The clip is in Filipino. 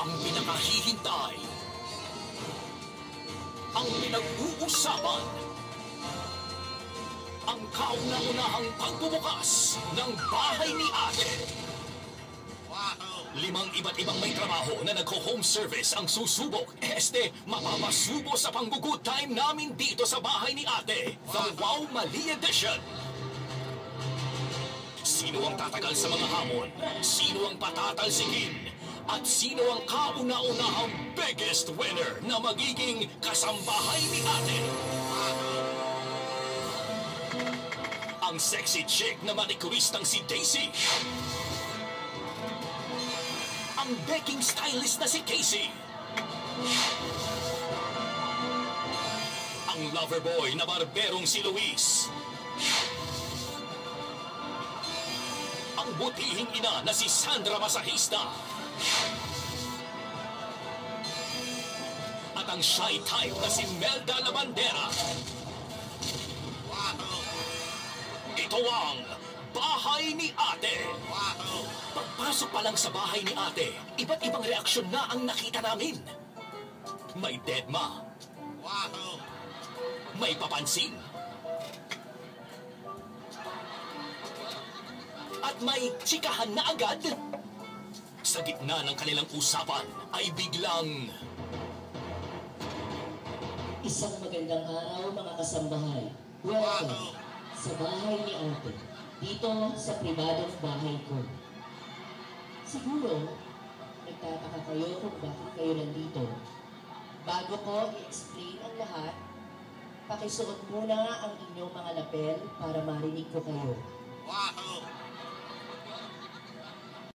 Ang pinakahihintay, ang pinag-uusapan, ang kauna-unahang pagbubukas ng bahay ni Ate. Limang iba't ibang may trabaho na nagho-home service ang susubok. Mapapasubo sa pang-good time namin dito sa bahay ni Ate. The Wow Mali Edition. Sino ang tatagal sa mga hamon? Sino ang patatalsikin? At sino ang kauna-unahang biggest winner na magiging kasambahay ni Ate? Ang sexy chick na manikuristang si Daisy. Ang baking stylist na si Casey. Ang lover boy na barberong si Luis. Ang butihing ina na si Sandra Masahista. At ang shy type na si Melda Labandera. Ito ang Bahay ni Ate. Pagpasok pa lang sa bahay ni Ate, iba't ibang reaksyon na ang nakita namin. May deadma. May papansin. At may tsikahan na agad. Sa gitna ng kanilang usapan ay biglang... Isang magandang araw mga kasambahay. Welcome sa bahay ni Ate. Dito sa pribadong bahay ko. Siguro, nagtataka kayo kung bakit kayo nandito. Bago ko i-explain ang lahat, pakisuot muna ang inyong mga lapel para marinig ko kayo.